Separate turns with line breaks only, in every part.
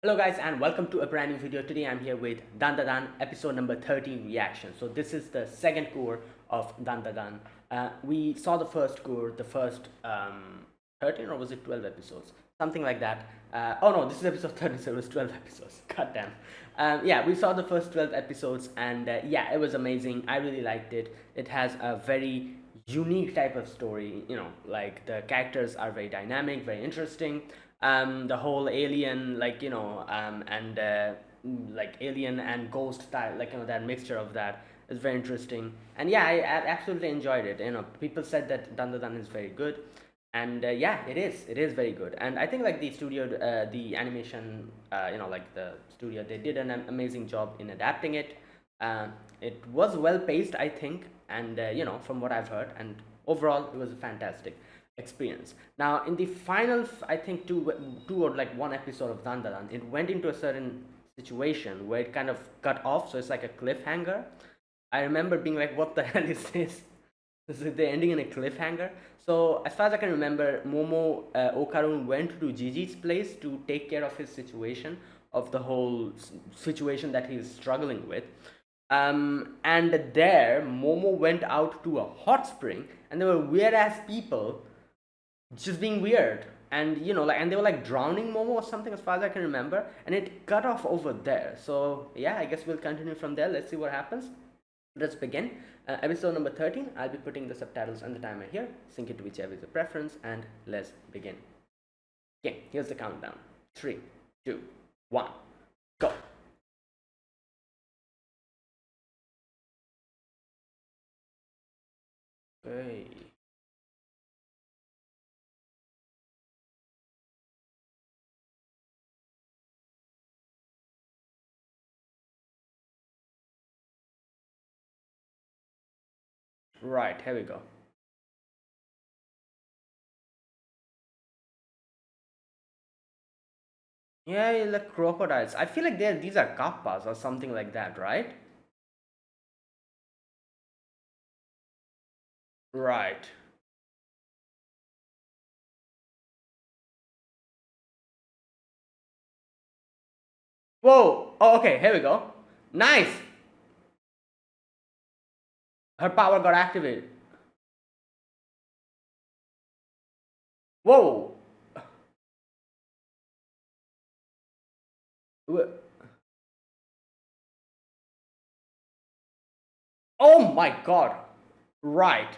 Hello guys and welcome to a brand new video. Today I'm here with Dandadan episode number 13 reaction. So this is the second core of Dandadan. We saw the first core, the first 13 or was it 12 episodes? Something like that. Oh no, this is episode 13, so it was 12 episodes. God damn. Yeah, we saw the first 12 episodes and yeah, it was amazing. I really liked it. It has a very unique type of story, like the characters are very dynamic, very interesting. The whole alien, and like alien and ghost style, that mixture of that is very interesting. And yeah, I absolutely enjoyed it. People said that Dandadan is very good, and yeah, it is very good. And I think like the studio, the animation, like the studio, they did an amazing job in adapting it. It was well paced, I think, and from what I've heard, and overall it was a fantastic experience. Now, in the final, I think two or like one episode of Dandadan, it went into a certain situation where it kind of cut off, so it's like a cliffhanger. I remember being like, "What the hell is this? Is it the ending in a cliffhanger?" So, as far as I can remember, Momo Okarun went to Gigi's place to take care of his situation, of the whole situation that he's struggling with. And there, Momo went out to a hot spring, and there were weird ass people just being weird, and and they were like drowning Momo or something, as far as I can remember, and it cut off over there. So yeah, I guess we'll continue from there. Let's see what happens. Let's begin. Episode number 13. I'll be putting the subtitles and the timer here. Sync it to whichever is your preference, and let's begin. Okay, here's the countdown. 3, 2, 1, go. Okay. Right, here we go. Yeah, like crocodiles. I feel like these are kappas or something like that, right? Right. Whoa! Oh, okay, here we go. Nice! Her power got activated. Whoa! Oh my god! Right.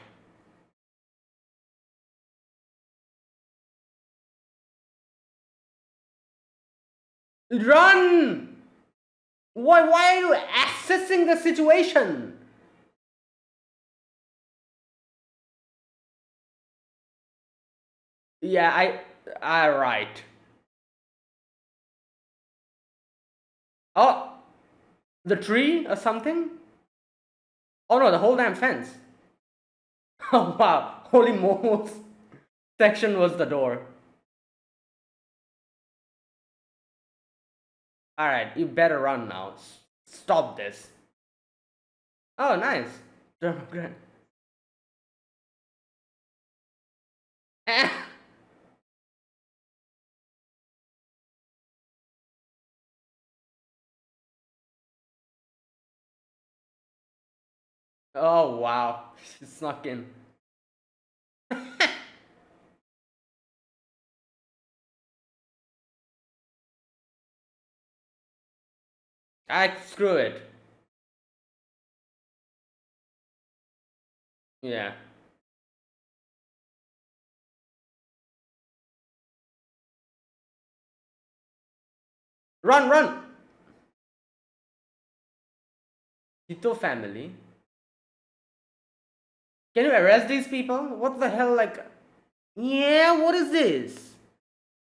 Run! Why are you assessing the situation? Yeah, right. Oh, the tree or something? Oh no, the whole damn fence. Oh wow, holy Momo's section was the door. Alright, you better run now. Stop this. Oh, nice. Dermogran. Oh wow, she snuck in. I screw it. Yeah. Run, run! Tito family. Can you arrest these people? What the hell, like... Yeah, what is this?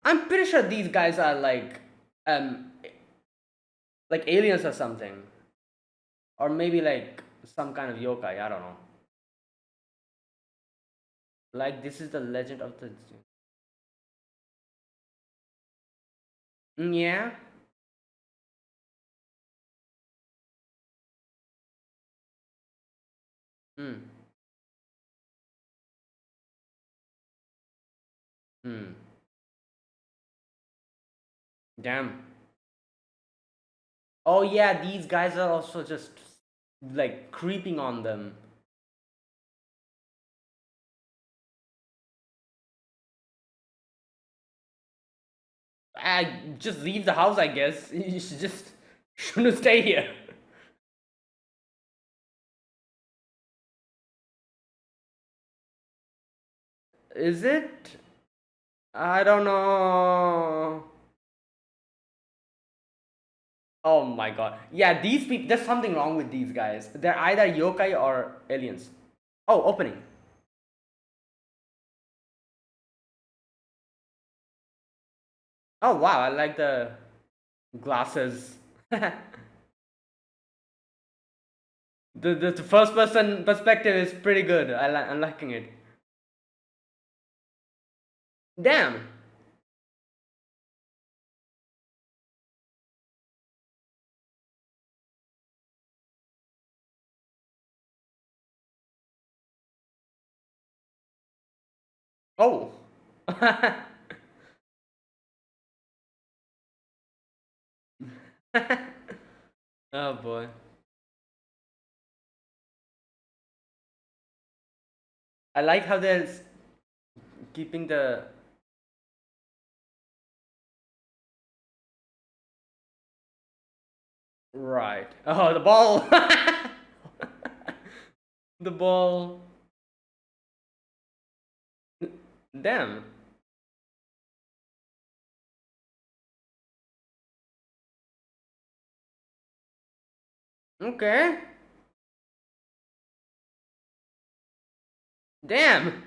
I'm pretty sure these guys are um, like aliens or something. Or maybe like some kind of yokai, I don't know. Like, this is the legend of the... Yeah? Hmm. Hmm. Damn. Oh yeah, these guys are also just like creeping on them. I just leave the house, I guess. You should just shouldn't stay here. Is it? I don't know. Oh my god. Yeah, these people, there's something wrong with these guys. They're either yokai or aliens. Oh, opening. Oh wow, I like the glasses. The first person perspective is pretty good. I'm liking it. Damn. Oh. Oh boy. I like how they're keeping the right. Oh, the ball. The ball. Damn. Okay. Damn.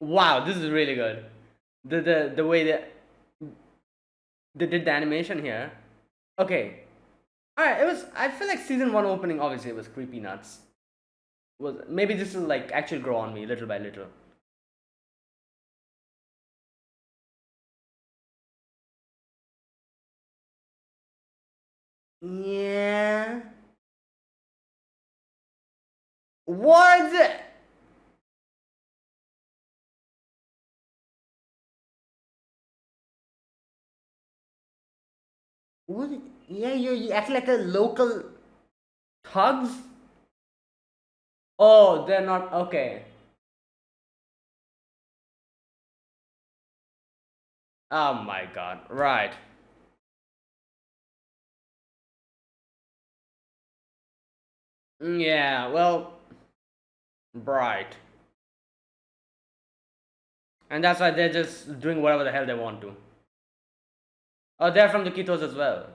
Wow, this is really good. The way that they did the animation here. Okay. Alright, it was I feel like season one opening obviously it was creepy nuts. Was maybe this will like actually grow on me little by little. Yeah. What? What? Yeah, you act like a local thugs? Oh, they're not okay. Oh my god. Right. Yeah, well, right. And that's why they're just doing whatever the hell they want to. Oh, they're from the Kitos as well.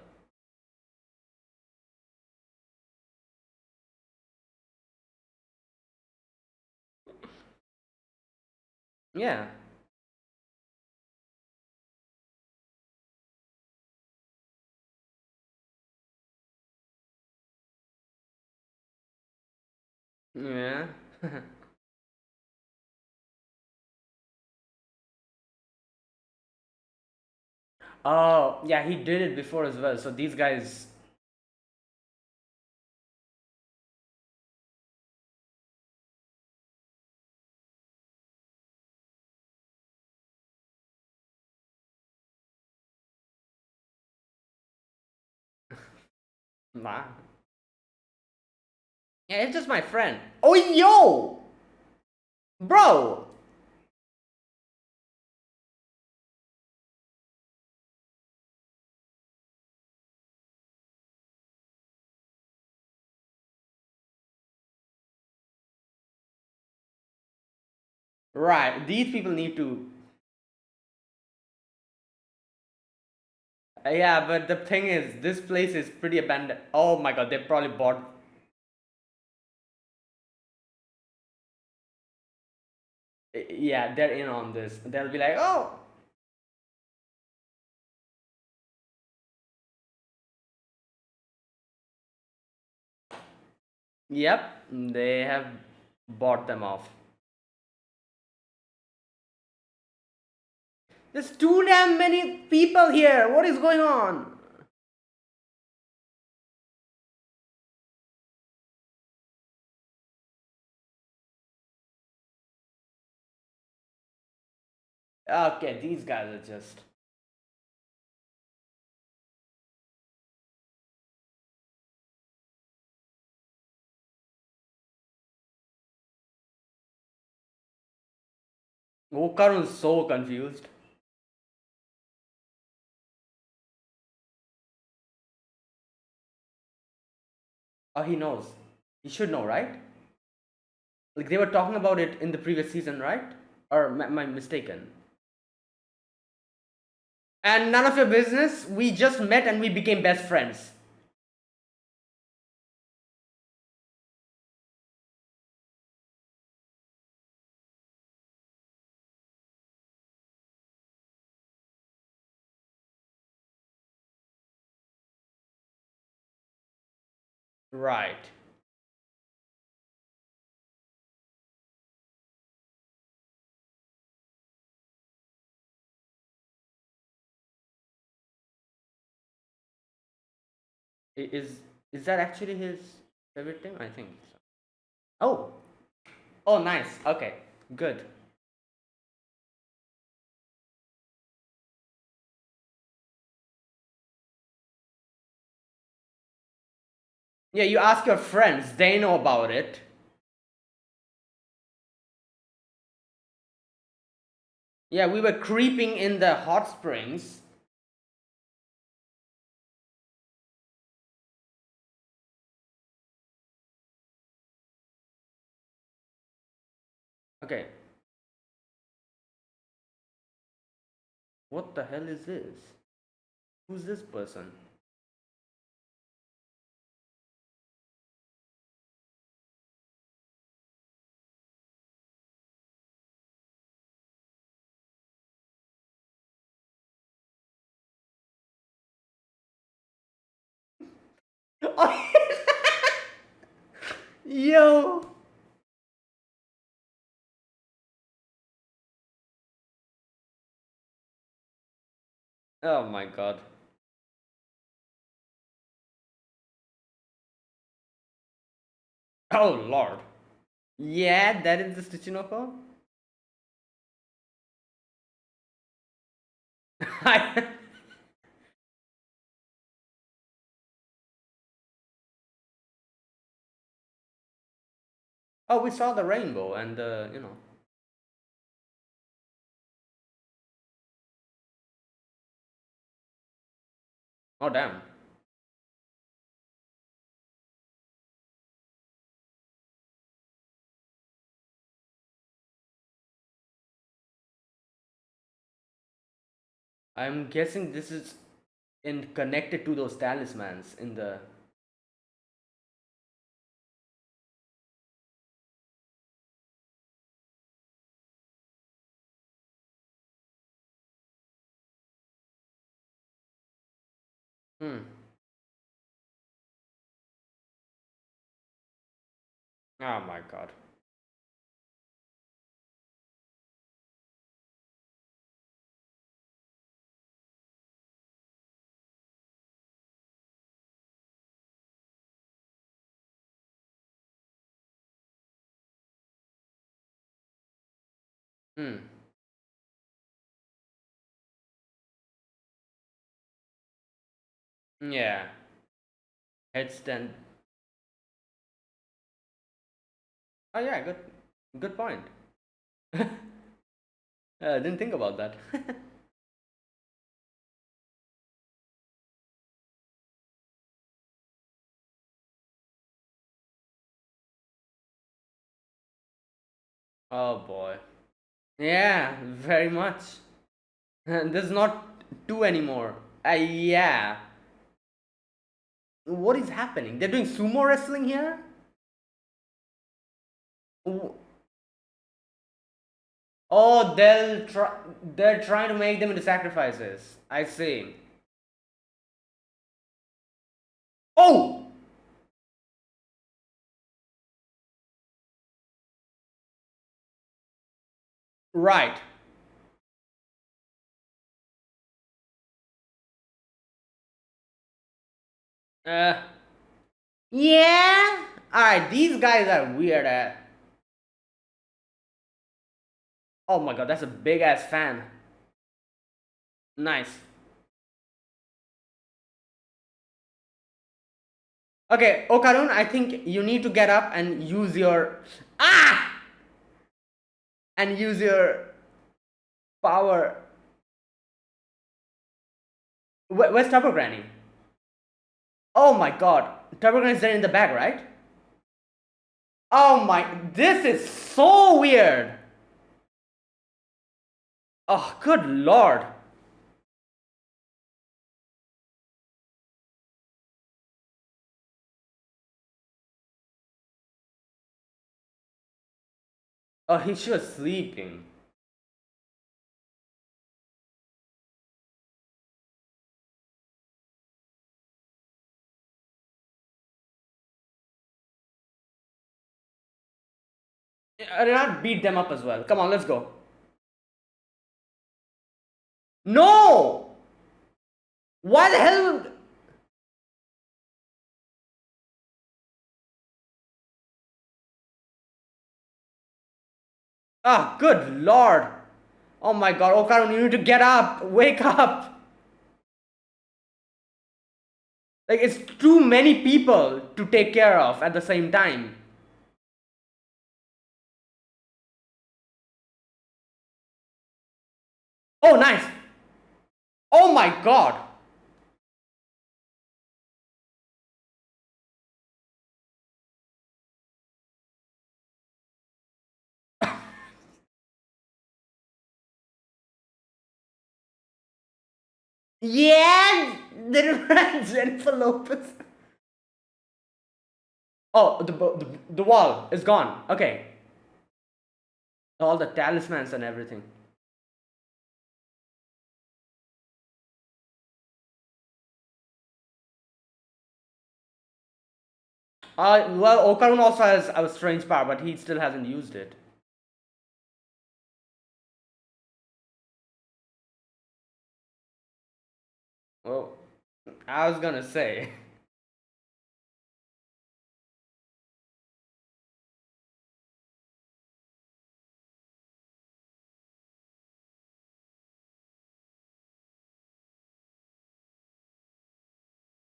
Yeah. Yeah. Oh, yeah, he did it before as well. So these guys. Nah. Yeah, it's just my friend. Oh, yo! Bro! Right, these people need to. Yeah, but the thing is, this place is pretty abandoned. Oh my god, they probably bought. Yeah, they're in on this. They'll be like, oh, yep, they have bought them off. There's too damn many people here. What is going on? Okay, these guys are just. Oh, Karun's so confused. Oh, he knows. He should know, right? Like they were talking about it in the previous season, right? Or am I mistaken? And none of your business. We just met and we became best friends. Right. Is that actually his favorite thing? I think so. Oh. Oh, nice. Okay. Good. Yeah, you ask your friends. They know about it. Yeah, we were creeping in the hot springs. Okay. What the hell is this? Who's this person? Yo. Oh my god. Oh lord. Yeah, that is the Tsuchinoko? I- oh, we saw the rainbow and Oh damn. I'm guessing this is in connected to those talismans in the. Hmm. Oh my god. Hmm. Yeah. Headstand. Oh yeah, good point. I didn't think about that. Oh boy. Yeah, very much. This is not two anymore. Yeah. What is happening? They're doing sumo wrestling here? W- Oh, they're trying to make them into sacrifices. I see. Oh! Right. Uh yeah. Alright, these guys are weird. Oh my god, that's a big ass fan. Nice. Okay, Okarun, I think you need to get up and use your and use your power. Where's Turbo Granny? Oh my god. Turbo Granny's there in the bag, right? Oh my, this is so weird. Oh, good lord. Oh, she was sleeping. I did not beat them up as well. Come on, let's go. No! Why the hell? Ah, good lord. Oh my god, Okarun, you need to get up. Wake up. Like, it's too many people to take care of at the same time. Oh, nice. Oh my god. Yeah, the Jennifer Lopez. Oh, the wall is gone. Okay. All the talismans and everything. Well, Okarun also has a strange power, but he still hasn't used it. Well, I was gonna say.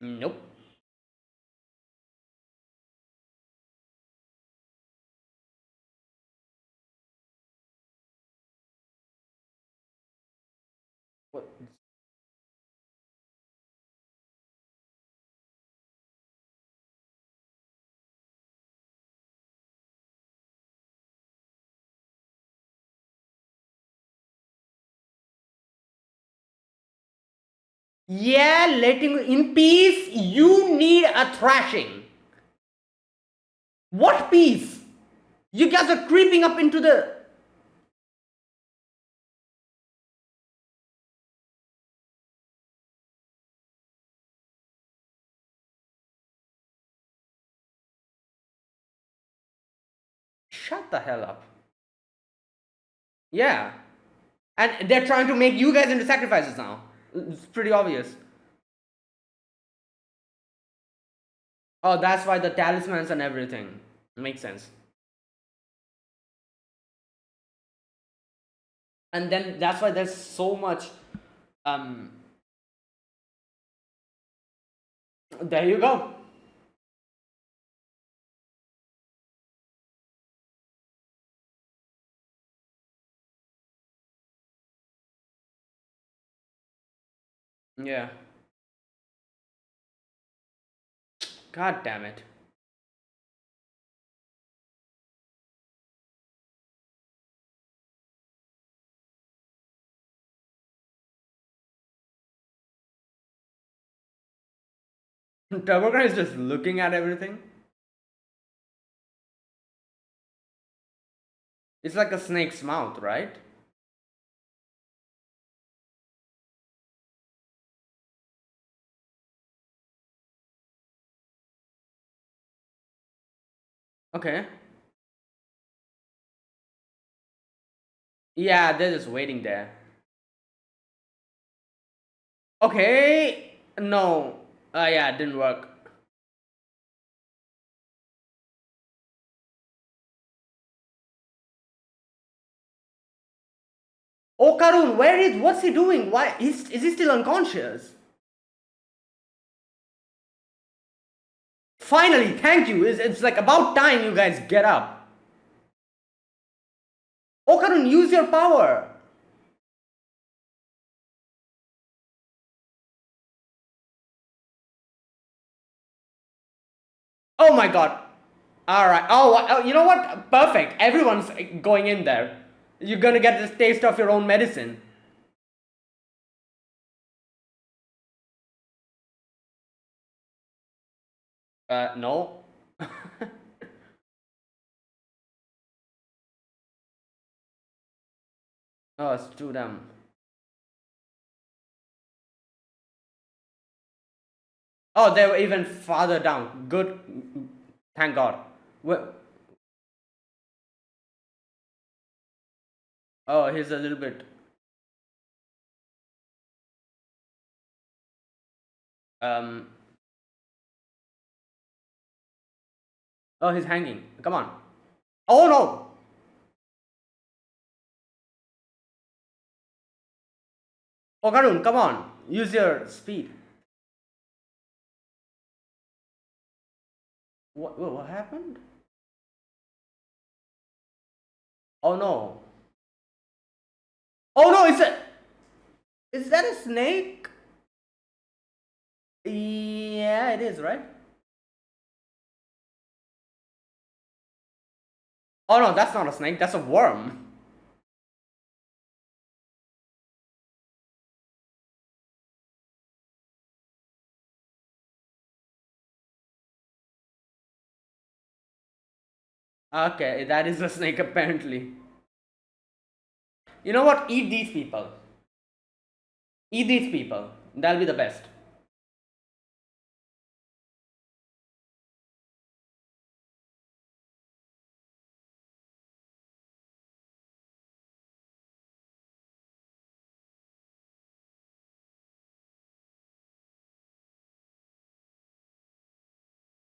Nope. What? Yeah, letting in peace. You need a thrashing. What peace? You guys are creeping up into the. Shut the hell up. Yeah. And they're trying to make you guys into sacrifices now. It's pretty obvious. Oh, that's why the talismans and everything. Makes sense. And then that's why there's so much. Um. There you go. Yeah. God damn it. Turbogun is just looking at everything. It's like a snake's mouth, right? Okay. Yeah, they're just waiting there. Okay. No. Yeah, it didn't work. Oh, Karun, what's he doing? Why is he still unconscious? Finally, thank you. It's like about time you guys get up. Oh, Karun, use your power. Oh my god. Alright. Oh, you know what? Perfect. Everyone's going in there. You're gonna get this taste of your own medicine. No. Oh, it's too damn. Oh, they were even farther down. Good. Thank God. Wh- Oh, he's a little bit. Um. Oh, he's hanging. Come on. Oh no. Oh, Karun, come on. Use your speed. What happened? Oh no. Oh no, is that a snake? Yeah, it is, right? Oh no, that's not a snake, that's a worm. Okay, that is a snake apparently. You know what? Eat these people. Eat these people. That'll be the best.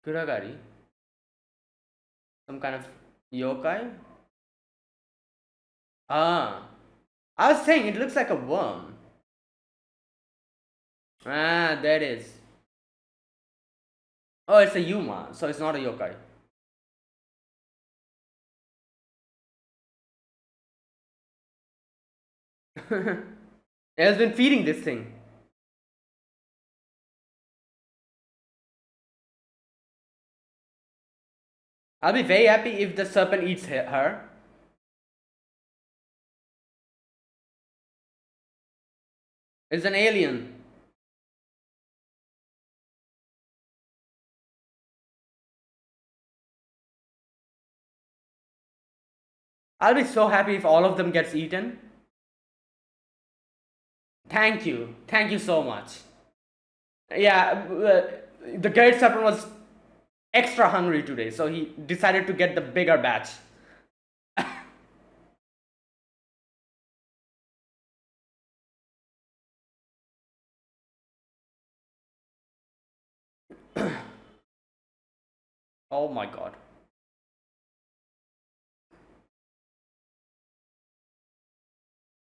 Kuragari? Some kind of yokai? Ah. I was saying it looks like a worm. Ah, there it is. Oh, it's a Yuma, so it's not a yokai. It has been feeding this thing. I'll be very happy if the serpent eats her. It's an alien. I'll be so happy if all of them gets eaten. Thank you. Thank you so much. Yeah, the great serpent was extra hungry today, so he decided to get the bigger batch. Oh my god.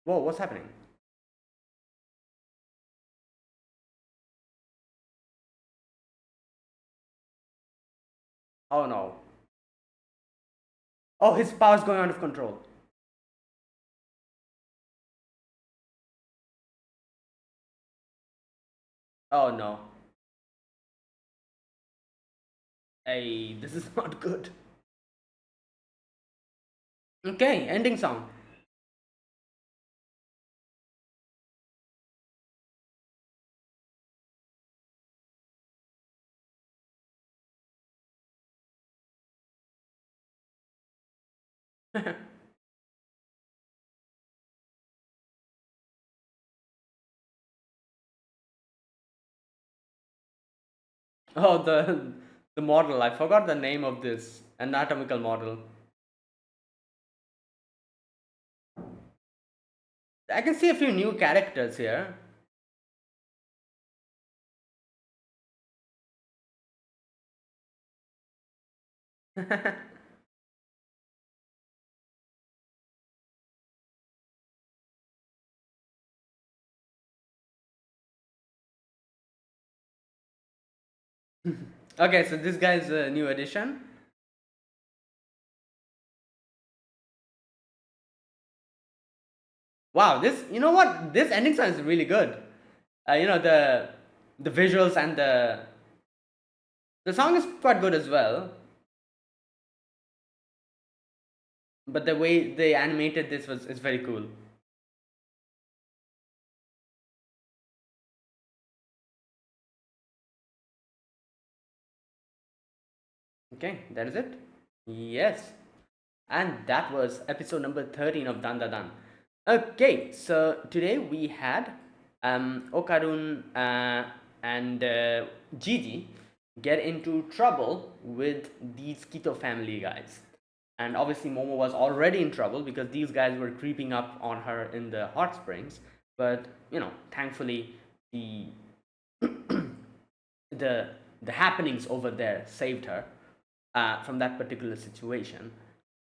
Whoa, what's happening? Oh no. Oh, his power's going out of control. Oh no. Hey, this is not good. Okay, ending song. Oh, the model. I forgot the name of this anatomical model. I can see a few new characters here. Okay, so this guy's a new addition. Wow, this, you know what? This ending song is really good. The visuals and the song is quite good as well. But the way they animated this was is very cool. Okay, that is it. Yes, and that was episode number 13 of Dandadan. Okay, so today we had Okarun and Gigi get into trouble with these Kito family guys. And obviously, Momo was already in trouble because these guys were creeping up on her in the hot springs. But thankfully, the the the happenings over there saved her from that particular situation.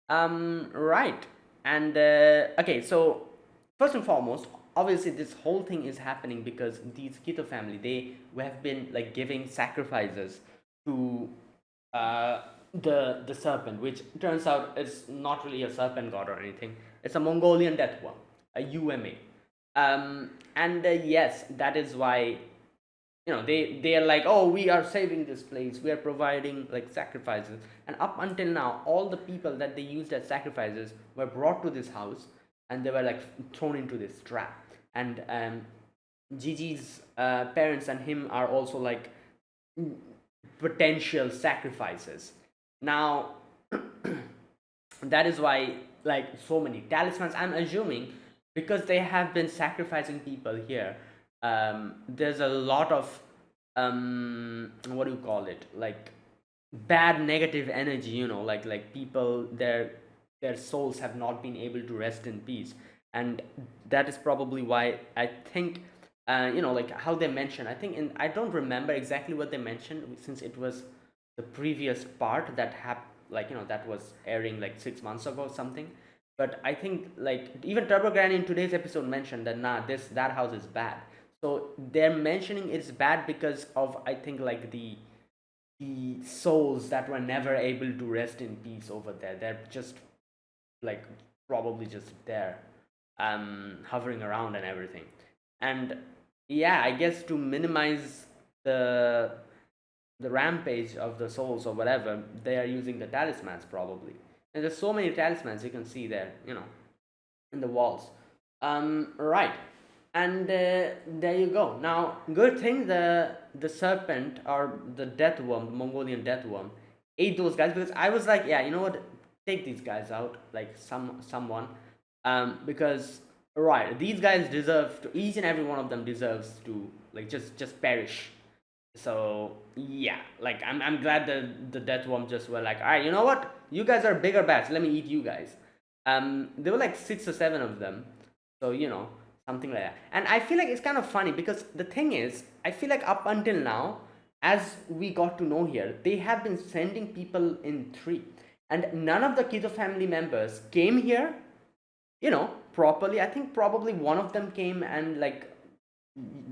Right. And okay, so first and foremost, obviously this whole thing is happening because these Kito family, they have been like giving sacrifices to uh, the serpent, which turns out is not really a serpent god or anything. It's a Mongolian death worm, a UMA. And yes, that is why they are like, oh, we are saving this place, we are providing like sacrifices, and up until now all the people that they used as sacrifices were brought to this house and they were like thrown into this trap. And Gigi's parents and him are also like potential sacrifices now. That is why like so many talismans, I'm assuming, because they have been sacrificing people here. There's a lot of what do you call it, like bad negative energy, like people, their souls have not been able to rest in peace. And that is probably why I think like how they mentioned, I think, I don't remember exactly what they mentioned since it was the previous part that like that was airing like 6 months ago or something. But I think like even Turbo Granny in today's episode mentioned that nah, that house is bad. So they're mentioning it's bad because of, I think, like the souls that were never able to rest in peace over there. They're just like probably just there, hovering around and everything. And yeah, I guess to minimize the the rampage of the souls or whatever, they are using the talismans probably. And there's so many talismans you can see there, in the walls. Right. And there you go. Now, good thing the serpent or the death worm, the Mongolian death worm, ate those guys, because I was like, yeah, you know what? Take these guys out, like someone, because right, these guys deserve to. Each and every one of them deserves to like just perish. So yeah, like I'm glad that the death worm just were like, all right, you know what? You guys are bigger bats. Let me eat you guys. There were like 6 or 7 of them, so something like that. And I feel like it's kind of funny because the thing is, I feel like up until now, as we got to know here, they have been sending people in three, and none of the Kido family members came here, properly. I think probably one of them came and like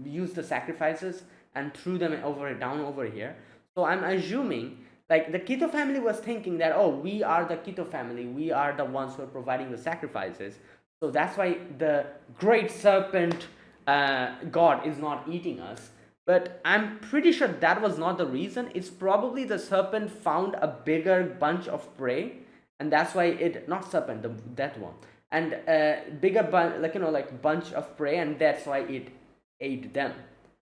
used the sacrifices and threw them down over here. So I'm assuming like the Kito family was thinking that, oh, we are the Kito family, we are the ones who are providing the sacrifices. So that's why the great serpent god is not eating us. But I'm pretty sure that was not the reason. It's probably the serpent found a bigger bunch of prey, and that's why it, not serpent, that one, and bigger like bunch of prey, and that's why it ate them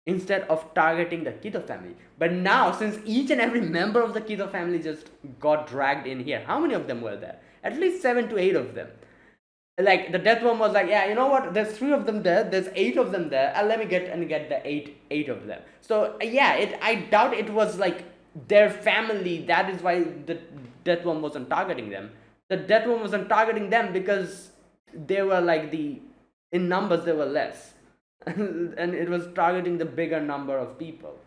instead of targeting the Kito family. But now, since each and every member of the Kito family just got dragged in here, how many of them were there? At least 7 to 8 of them. Like the death worm was like, yeah, you know what? There's 3 of them there. There's 8 of them there. And let me get the eight of them. So yeah, I doubt it was like their family. That is why the death worm wasn't targeting them. The death worm wasn't targeting them because they were like in numbers they were less, and it was targeting the bigger number of people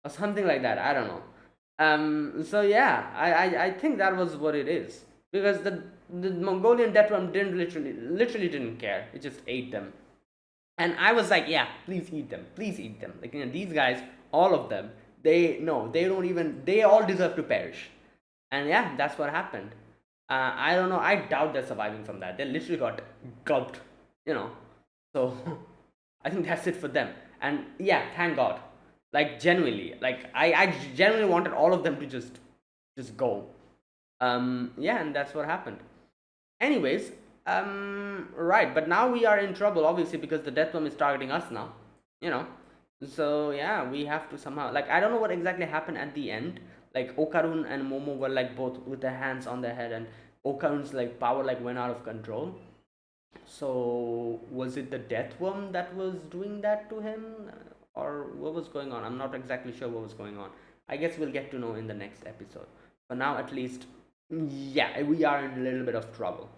or something like that. I don't know. So yeah, I think that was what it is, because the Mongolian death worm didn't literally didn't care. It just ate them. And I was like, yeah, please eat them, please eat them. Like these guys, all of them, they don't even, they all deserve to perish. And yeah, that's what happened. I don't know, I doubt they're surviving from that. They literally got gulped, you know. So I think that's it for them. And yeah, thank God. Like genuinely, like I genuinely wanted all of them to just go. Yeah, and that's what happened. Anyways, right, but now we are in trouble, obviously, because the death worm is targeting us now, you know. So yeah, we have to somehow, like, I don't know what exactly happened at the end. Like Okarun and Momo were like both with their hands on their head, and Okarun's like power like went out of control. So was it the death worm that was doing that to him, or what was going on? I'm not exactly sure what was going on. I guess we'll get to know in the next episode. For now, at least, yeah, we are in a little bit of trouble.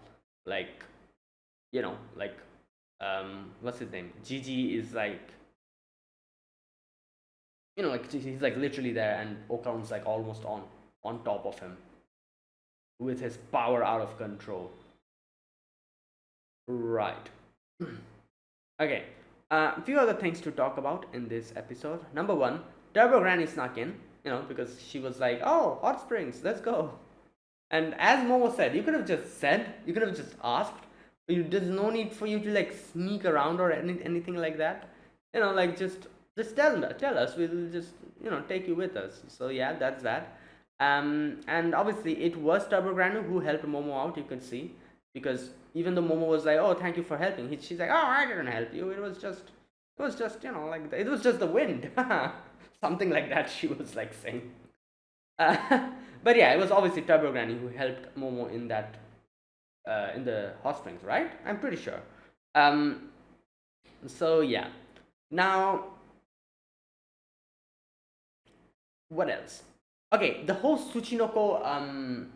Like, you know, like, what's his name? Gigi is like, you know, like he's like literally there, and Okarun's like almost on top of him with his power out of control. Right. Okay. A few other things to talk about in this episode. Number one, Turbo Granny snuck in, you know, because she was like, "Oh, hot springs, let's go." And as Momo said, you could have just said, you could have just asked. There's no need for you to like sneak around or anything like that. You know, like just tell us. We'll just, you know, take you with us. So yeah, that's that. And obviously it was Turbo Granny who helped Momo out. You could see, because even though Momo was like, "Oh, thank you for helping," she's like, "Oh, I didn't help you. It was just, you know, like it was just the wind." Something like that she was like saying. But yeah, it was obviously Turbo Granny who helped Momo in that, in the hot springs, right? I'm pretty sure. Um, so yeah. Now, what else? Okay, the whole Tsuchinoko,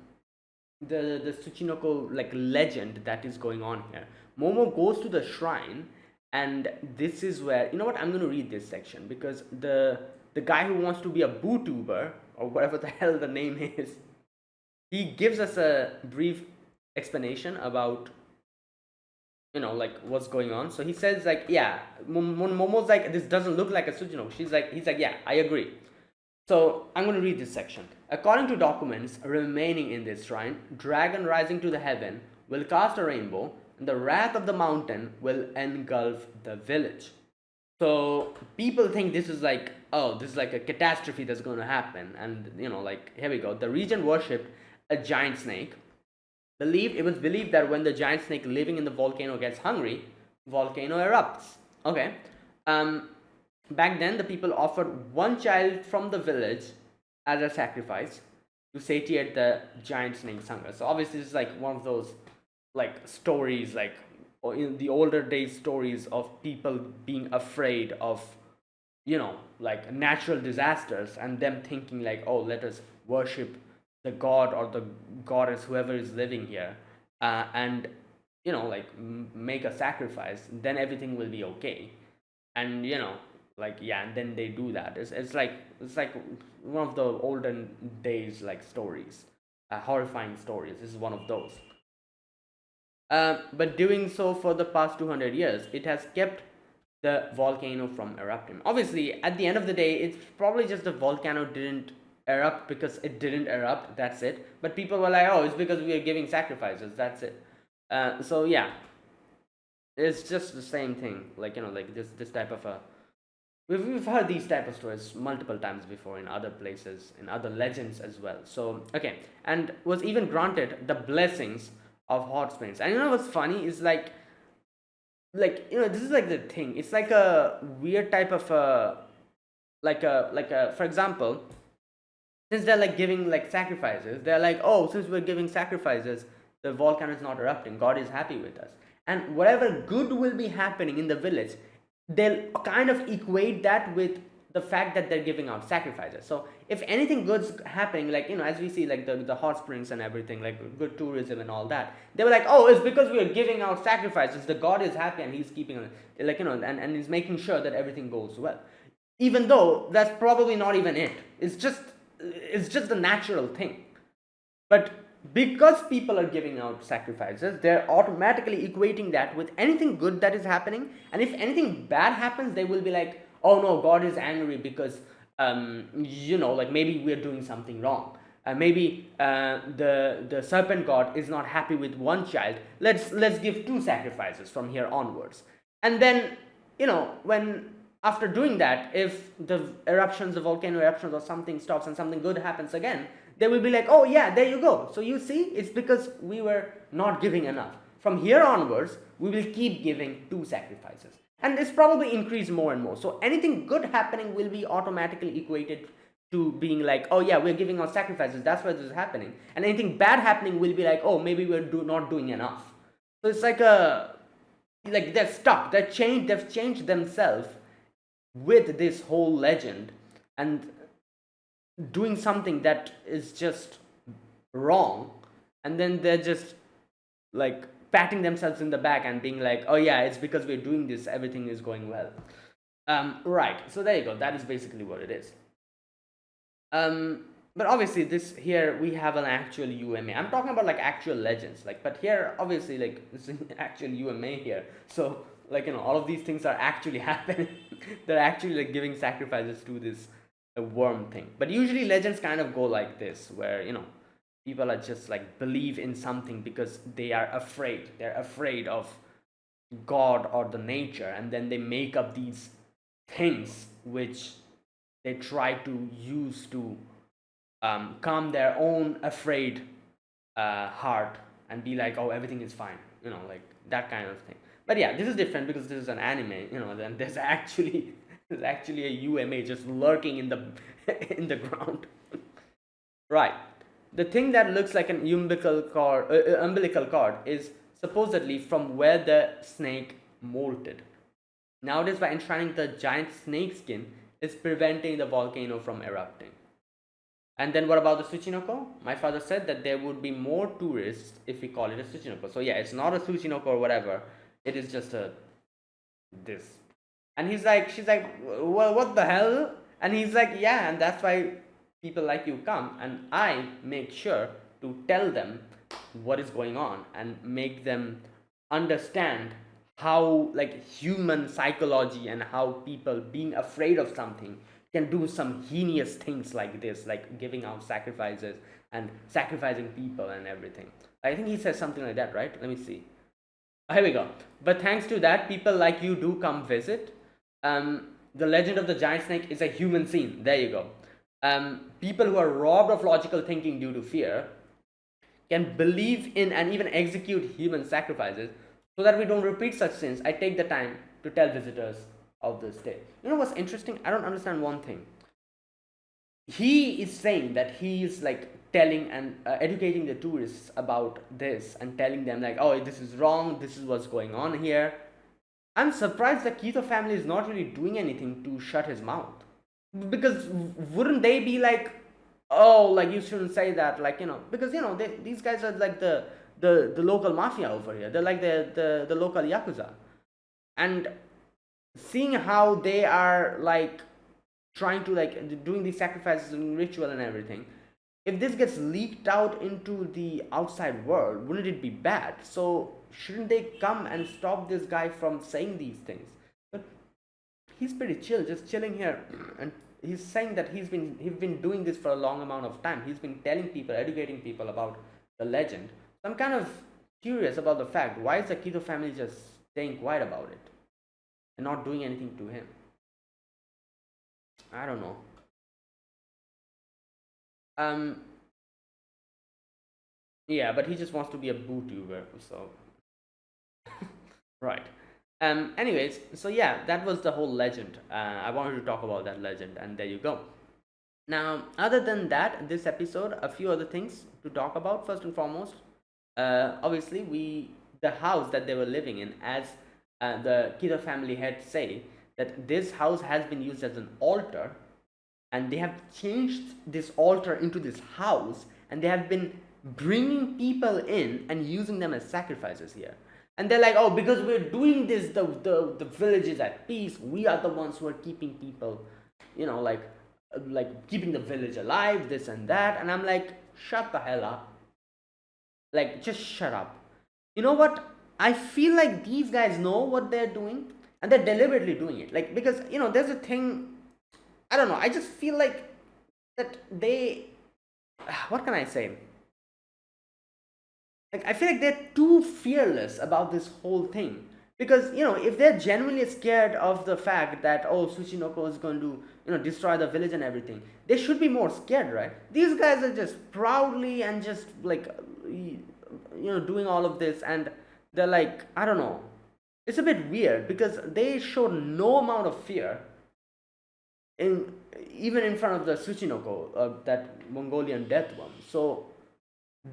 the Tsuchinoko like legend that is going on here. Momo goes to the shrine, and this is where, you know what? I'm going to read this section, because the guy who wants to be a bootuber, or whatever the hell the name is, he gives us a brief explanation about, you know, like what's going on. So he says like, yeah, Momo's like, this doesn't look like a Tsuchinoko. He's like, yeah, I agree. So I'm going to read this section. According to documents remaining in this shrine, dragon rising to the heaven will cast a rainbow, and the wrath of the mountain will engulf the village. So people think this is like, oh, this is like a catastrophe that's going to happen, and you know, like, here we go. The region worshipped a giant snake. It was believed that when the giant snake living in the volcano gets hungry, volcano erupts. Okay. Back then, the people offered one child from the village as a sacrifice to satiate the giant snake's hunger. So obviously, this is like one of those like stories, like in the older days stories of people being afraid of, you know, like natural disasters, and them thinking like, oh, let us worship the god or the goddess, whoever is living here, and you know, like make a sacrifice, then everything will be okay. And you know, like, yeah, and then they do that. It's like one of the olden days like stories, horrifying stories. This is one of those. But doing so for the past 200 years, it has kept the volcano from erupting. Obviously, at the end of the day, it's probably just the volcano didn't erupt because it didn't erupt. That's it. But people were like, "Oh, it's because we are giving sacrifices." That's it. So yeah, it's just the same thing. Like, you know, like this type of a. We've heard these type of stories multiple times before in other places, in other legends as well. So okay, and was even granted the blessings of hot springs. And you know what's funny is like, you know, this is like the thing. It's like a weird type of a, like a, for example, since they're like giving like sacrifices, they're like, oh, since we're giving sacrifices, the volcano is not erupting, God is happy with us, and whatever good will be happening in the village, they'll kind of equate that with the fact that they're giving out sacrifices. So if anything good's happening, like, you know, as we see like the hot springs and everything, like good tourism and all that, they were like, oh, it's because we are giving out sacrifices, the god is happy and he's keeping, like, you know, and he's making sure that everything goes well, even though that's probably not even it. It's just the natural thing. But because people are giving out sacrifices, they're automatically equating that with anything good that is happening. And if anything bad happens, they will be like, oh no, God is angry because like maybe we're doing something wrong. Maybe the serpent god is not happy with one child. Let's give two sacrifices from here onwards. And then, when after doing that, if the volcano eruptions or something stops and something good happens again, they will be like, oh yeah, there you go. So you see, it's because we were not giving enough. From here onwards, we will keep giving two sacrifices. And this probably increase more and more. So anything good happening will be automatically equated to being like, oh yeah, we're giving out sacrifices, that's why this is happening. And anything bad happening will be like, oh, maybe we're not doing enough. So it's like they're stuck. They've changed themselves with this whole legend and doing something that is just wrong, and then they're just like patting themselves in the back and being like, oh yeah, it's because we're doing this, everything is going well. Right, so there you go, that is basically what it is. But obviously this here we have an actual UMA. I'm talking about like actual legends, like, but here obviously like it's an actual UMA here. So like, all of these things are actually happening. They're actually like giving sacrifices to this worm thing. But usually legends kind of go like this, where people are just like believe in something because they are afraid. They're afraid of God or the nature, and then they make up these things which they try to use to calm their own afraid heart and be like, oh, everything is fine, like that kind of thing. But yeah, this is different because this is an anime, and there's actually a UMA just lurking in the in the ground. Right. The thing that looks like an umbilical cord is supposedly from where the snake molted. Nowadays, by enshrining the giant snake skin, is preventing the volcano from erupting. And then what about the Tsuchinoko? My father said that there would be more tourists if we call it a Tsuchinoko. So yeah, it's not a Tsuchinoko or whatever. It is just this. And she's like, well, what the hell? And he's like, yeah, and that's why people like you come, and I make sure to tell them what is going on and make them understand how like human psychology and how people being afraid of something can do some heinous things like this, like giving out sacrifices and sacrificing people and everything. I think he says something like that, right? Let me see. Here we go. But thanks to that, people like you do come visit. The legend of the giant snake is a human scene. There you go. People who are robbed of logical thinking due to fear can believe in and even execute human sacrifices so that we don't repeat such sins. I take the time to tell visitors of this day. You know what's interesting? I don't understand one thing. He is saying that he is like telling and educating the tourists about this and telling them like, oh, this is wrong, this is what's going on here. I'm surprised the Keto family is not really doing anything to shut his mouth. Because wouldn't they be like, oh, like you shouldn't say that, like, because these guys are like the local mafia over here. They're like the local yakuza. And seeing how they are like trying to like doing these sacrifices and ritual and everything, if this gets leaked out into the outside world, wouldn't it be bad? So shouldn't they come and stop this guy from saying these things? But he's pretty chill, just chilling here, and he's saying that he's been doing this for a long amount of time. He's been telling people, educating people about the legend. So I'm kind of curious about the fact, why is the Keto family just staying quiet about it and not doing anything to him? I don't know. Yeah, but he just wants to be a bootuber, so right. Anyways, so yeah, that was the whole legend. I wanted to talk about that legend, and there you go. Now, other than that, this episode, a few other things to talk about. First and foremost, obviously, the house that they were living in, as the Kida family head say, that this house has been used as an altar, and they have changed this altar into this house, and they have been bringing people in and using them as sacrifices here. And they're like, oh, because we're doing this, the village is at peace. We are the ones who are keeping people, like keeping the village alive, this and that. And I'm like, shut the hell up. Like, just shut up. You know what? I feel like these guys know what they're doing, and they're deliberately doing it. Like, because, there's a thing, I don't know. I just feel like that they. What can I say? Like I feel like they're too fearless about this whole thing, because if they're genuinely scared of the fact that, oh, Tsuchinoko is going to destroy the village and everything, they should be more scared, right? These guys are just proudly and just like doing all of this, and they're like, I don't know, it's a bit weird because they show no amount of fear in even in front of the Tsuchinoko, that Mongolian death one. So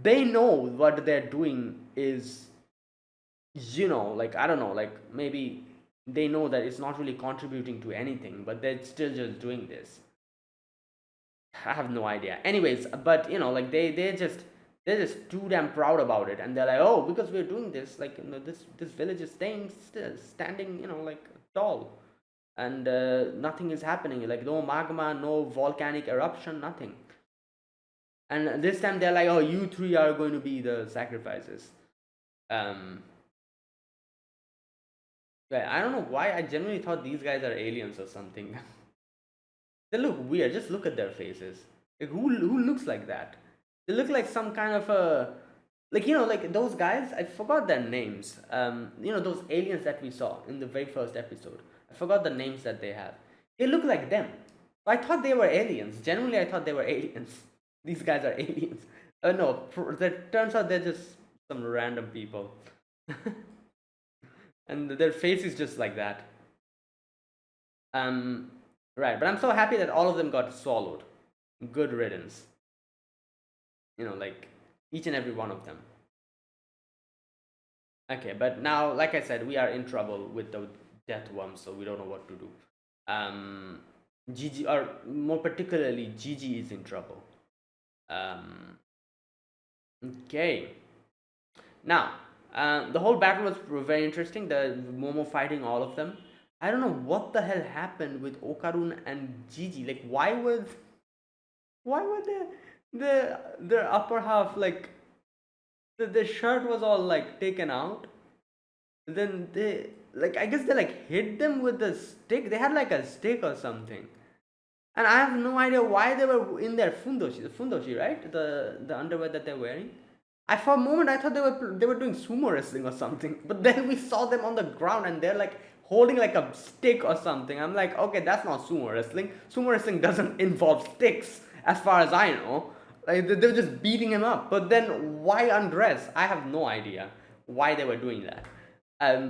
they know what they're doing is, like, I don't know, like maybe they know that it's not really contributing to anything, but they're still just doing this. I have no idea. Anyways, but like they're just too damn proud about it, and they're like, oh, because we're doing this, like, this village is staying still, standing, like, tall, and nothing is happening, like no magma, no volcanic eruption, nothing. And this time they're like, oh, you three are going to be the sacrifices. um yeah, I don't know why I genuinely thought these guys are aliens or something. They look weird. Just look at their faces. Like, who looks like that? They look like some kind of a, like, like those guys. I forgot their names. Those aliens that we saw in the very first episode. I forgot the names that they have. They look like them. I thought they were aliens. Generally, I thought they were aliens. These guys are aliens. No, that turns out they're just some random people, and their face is just like that. Um, right. But I'm so happy that all of them got swallowed. Good riddance. Like each and every one of them. Okay, but now, like I said, we are in trouble with the death worm, so we don't know what to do. Gigi, or more particularly, Gigi is in trouble. Okay. Now, the whole battle was very interesting. The Momo fighting all of them. I don't know what the hell happened with Okarun and Gigi. Like, why were their upper half, like, the shirt was all like taken out? Then they, like, I guess they like hit them with the stick. They had like a stick or something, and I have no idea why they were in their fundoshi. The fundoshi, right? The underwear that they're wearing. For a moment I thought they were doing sumo wrestling or something, but then we saw them on the ground and they're like holding like a stick or something. I'm like, okay, that's not sumo wrestling. Sumo wrestling doesn't involve sticks, as far as I know. Like, they were just beating him up. But then why undress? I have no idea why they were doing that.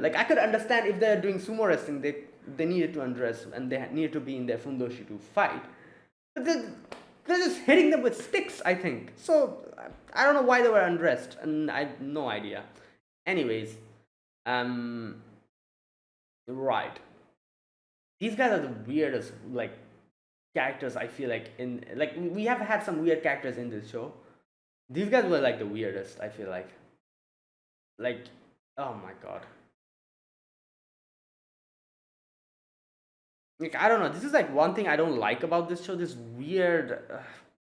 Like, I could understand if they're doing sumo wrestling, they needed to undress and they needed to be in their fundoshi to fight. But they're just hitting them with sticks, I think. So I don't know why they were undressed, and I have no idea. Anyways, right. These guys are the weirdest, like, characters, I feel like, in, like, we have had some weird characters in this show. These guys were like the weirdest, I feel like. Like, oh my god. Like, I don't know. This is like one thing I don't like about this show. This weird,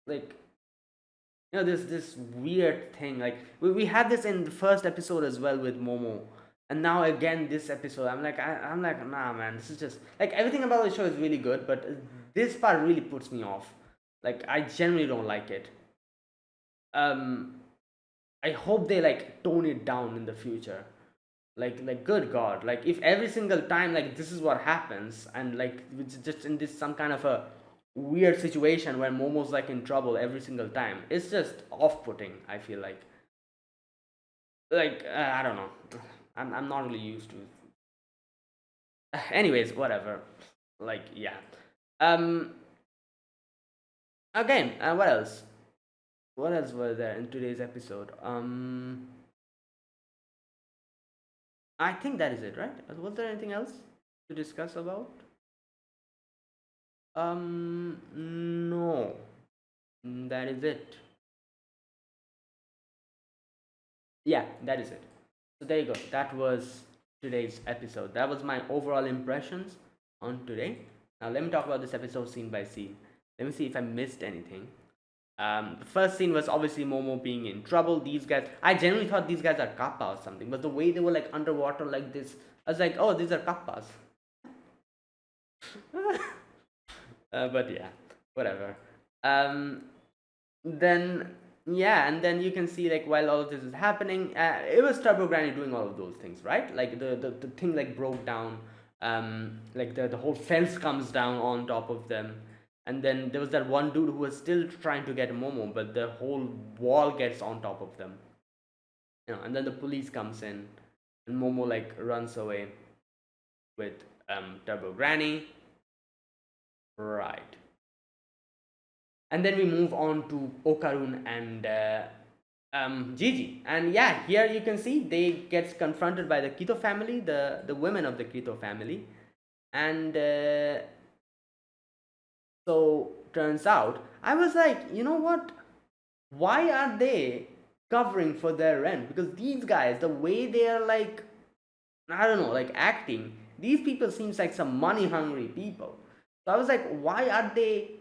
like, this weird thing. Like, we had this in the first episode as well with Momo, and now again this episode. I'm like, nah, man. This is just like, everything about the show is really good, but this part really puts me off. Like, I generally don't like it. Um, I hope they like tone it down in the future. Like, good god, like, if every single time, like, this is what happens, and like it's just in this some kind of a weird situation where Momo's like in trouble every single time, it's just off-putting, I feel like, I don't know. I'm not really used to it. Anyways, whatever. Like, yeah. um Again, what else was there in today's episode? I think that is it, right? Was there anything else to discuss about? No. That is it. Yeah, that is it. So there you go. That was today's episode. That was my overall impressions on today. Now let me talk about this episode scene by scene. Let me see if I missed anything. The first scene was obviously Momo being in trouble. These guys, I genuinely thought these guys are kappa or something, but the way they were like underwater like this, I was like, oh, these are kappas. But yeah, whatever. Um, then yeah, and then you can see like while all of this is happening, it was Turbo Granny doing all of those things, right? Like the thing like broke down, like the whole fence comes down on top of them, and then there was that one dude who was still trying to get Momo, but the whole wall gets on top of them, and then the police comes in, and Momo like runs away with Turbo Granny, right? And then we move on to Okarun and Gigi. And yeah, here you can see they gets confronted by the Kito family, the women of the Kito family, and so turns out I was like, you know what? Why are they covering for their rent? Because these guys, the way they are like, I don't know, like acting, these people seems like some money hungry people. So I was like, why are they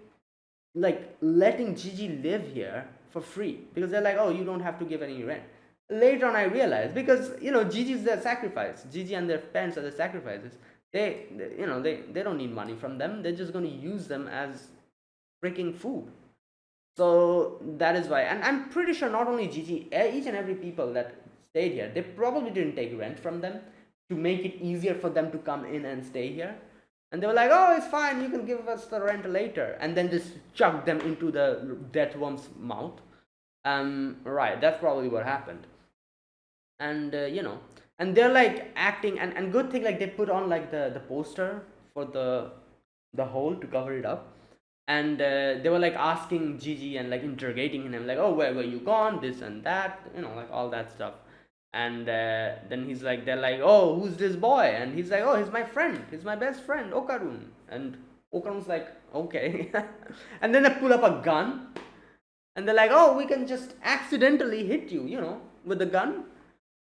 like letting Gigi live here for free? Because they're like, oh, you don't have to give any rent. Later on, I realized because Gigi's their sacrifice. Gigi and their parents are the sacrifices. They don't need money from them. They're just going to use them as freaking food. So that is why, and I'm pretty sure not only Gigi, each and every people that stayed here, they probably didn't take rent from them to make it easier for them to come in and stay here. And they were like, oh, it's fine, you can give us the rent later. And then just chuck them into the death worm's mouth. Right, that's probably what happened. And, and they're like acting, and good thing, like they put on like the poster for the hole to cover it up. And they were like asking Gigi and like interrogating him, like, oh, where were you gone? This and that, like all that stuff. And then he's like, they're like, oh, who's this boy? And he's like, oh, he's my friend, he's my best friend, Okarun. And Okarun's like, okay. And then they pull up a gun, and they're like, oh, we can just accidentally hit you, with the gun.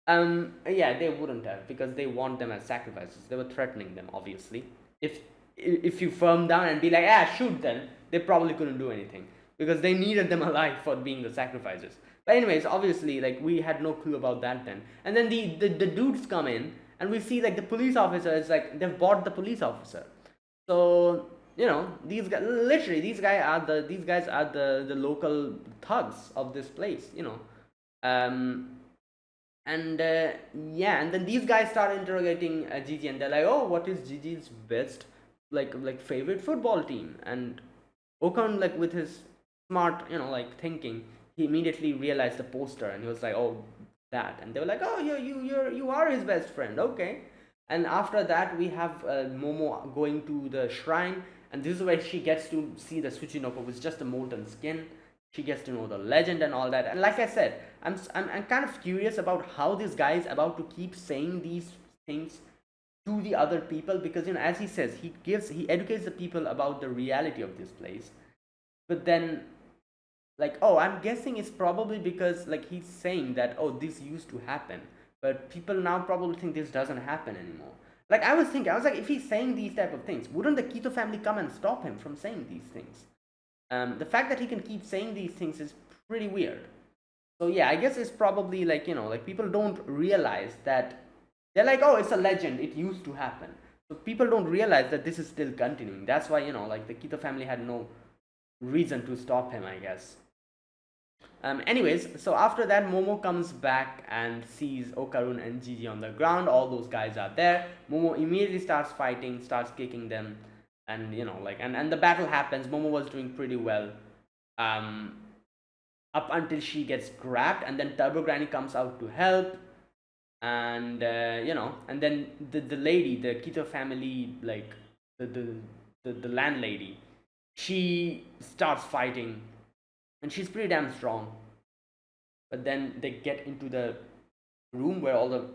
Yeah, they wouldn't have, because they want them as sacrifices. They were threatening them, obviously. If you firm down and be like, shoot them, they probably couldn't do anything, because they needed them alive for being the sacrifices. But anyways, obviously, like, we had no clue about that then. And then the dudes come in, and we see like the police officer is like, they've bought the police officer. So these guys, literally, these guys are the local thugs of this place. And yeah, and then these guys start interrogating Gigi, and they're like, oh, what is Gigi's best like favorite football team? And Okan, like, with his smart like thinking, he immediately realized the poster, and he was like, oh, that. And they were like, oh, you are his best friend, okay. And after that, we have Momo going to the shrine, and this is where she gets to see the Tsuchinoko with just a molten skin. She gets to know the legend and all that. And like I said, I'm kind of curious about how this guy is about to keep saying these things to the other people, because as he says, he educates the people about the reality of this place. But then, like, oh, I'm guessing it's probably because, like, he's saying that, oh, this used to happen, but people now probably think this doesn't happen anymore. Like, I was like, if he's saying these type of things, wouldn't the Kito family come and stop him from saying these things? The fact that he can keep saying these things is pretty weird. So yeah, I guess it's probably like, like people don't realize that, they're like, oh, it's a legend, it used to happen. So people don't realize that this is still continuing. That's why, like the Kito family had no reason to stop him, I guess. Anyways, so after that, Momo comes back and sees Okarun and Gigi on the ground. All those guys are there. Momo immediately starts fighting, starts kicking them. And and the battle happens. Momo was doing pretty well up until she gets grabbed, and then Turbo Granny comes out to help. And and then the lady, the Kito family, like the landlady, she starts fighting, and she's pretty damn strong. But then they get into the room where all the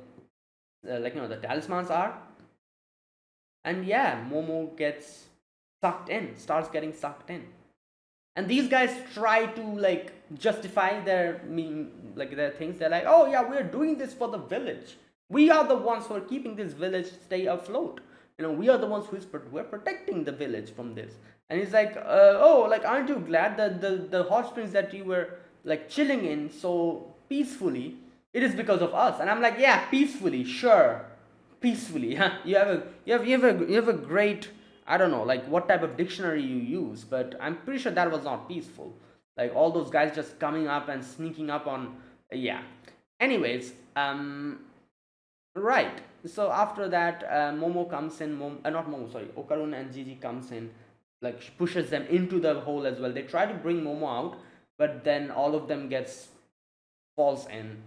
the talismans are. And yeah, Momo gets starts getting sucked in. And these guys try to like justify their their things. They're like, oh yeah, we're doing this for the village. We are the ones who are keeping this village stay afloat. We are the ones we're protecting the village from this. And he's like, oh, like, aren't you glad that the hot springs that you were like chilling in so peacefully, it is because of us? And I'm like, yeah, peacefully, sure. Peacefully, huh? You have a great I don't know, like what type of dictionary you use, but I'm pretty sure that was not peaceful. Like all those guys just coming up and sneaking up on, yeah. Anyways, right. So after that, Momo comes in. Not Momo, sorry. Okarun and Gigi comes in, like pushes them into the hole as well. They try to bring Momo out, but then all of them falls in,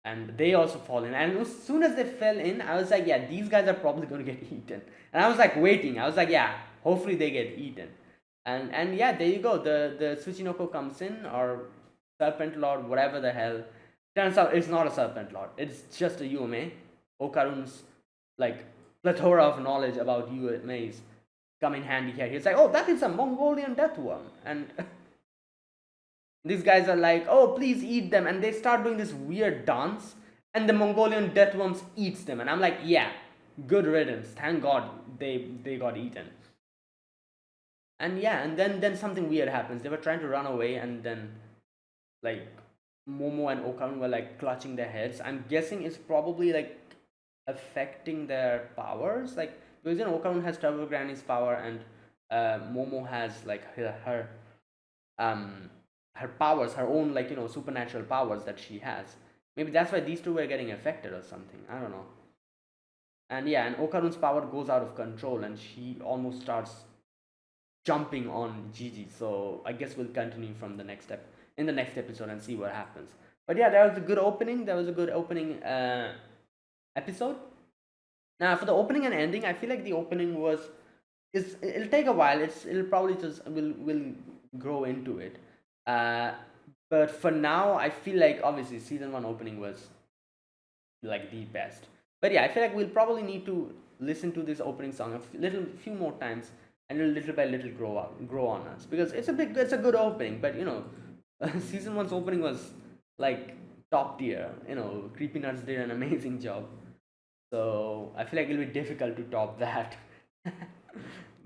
and they also fall in. And as soon as they fell in, I was like, yeah, these guys are probably going to get eaten. And I was like waiting. I was like, yeah, hopefully they get eaten. And yeah, there you go. The Tsuchinoko comes in, or Serpent Lord, whatever the hell. Turns out it's not a Serpent Lord. It's just a Yume. Okarun's like plethora of knowledge about UMAs come in handy here. He's like, oh, that is a Mongolian death worm, and these guys are like, oh, please eat them, and they start doing this weird dance, and the Mongolian death worms eats them, and I'm like, yeah, good riddance. Thank God they got eaten. And yeah, and then something weird happens. They were trying to run away, and then like Momo and Okarun were like clutching their heads. I'm guessing it's probably like affecting their powers, like because Okarun has Turbo Granny's power, and Momo has like um her powers, her own like supernatural powers that she has. Maybe that's why these two were getting affected or something. I don't know. And yeah, and Okarun's power goes out of control, and she almost starts jumping on Gigi. So I guess we'll continue from the next step in the next episode and see what happens. But yeah, that was a good opening. That was a good opening episode. Now for the opening and ending, I feel like the opening was it'll take a while. It'll probably just will grow into it. Uh, but for now, I feel like obviously season one opening was like the best. But yeah, I feel like we'll probably need to listen to this opening song few more times, and it'll little by little grow on us, because it's a good opening. But season one's opening was like top tier. Creepy Nuts did an amazing job. So I feel like it'll be difficult to top that.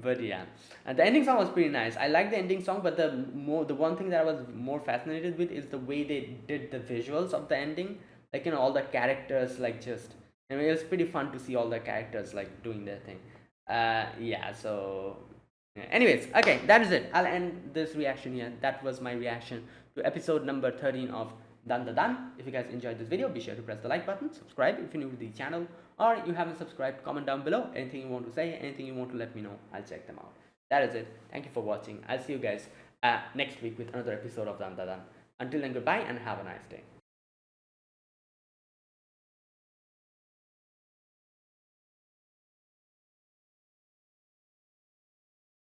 But yeah, and the ending song was pretty nice. I like the ending song, but the one thing that I was more fascinated with is the way they did the visuals of the ending. Like all the characters, like just it was pretty fun to see all the characters like doing their thing. Yeah. So, yeah. Anyways, okay, that is it. I'll end this reaction here. That was my reaction to episode number 13 of Dandadan. If you guys enjoyed this video, be sure to press the like button, subscribe if you're new to the channel, or you haven't subscribed. Comment down below anything you want to say, anything you want to let me know. I'll check them out. That is it. Thank you for watching. I'll see you guys next week with another episode of Dandadan. Until then, goodbye and have a nice day.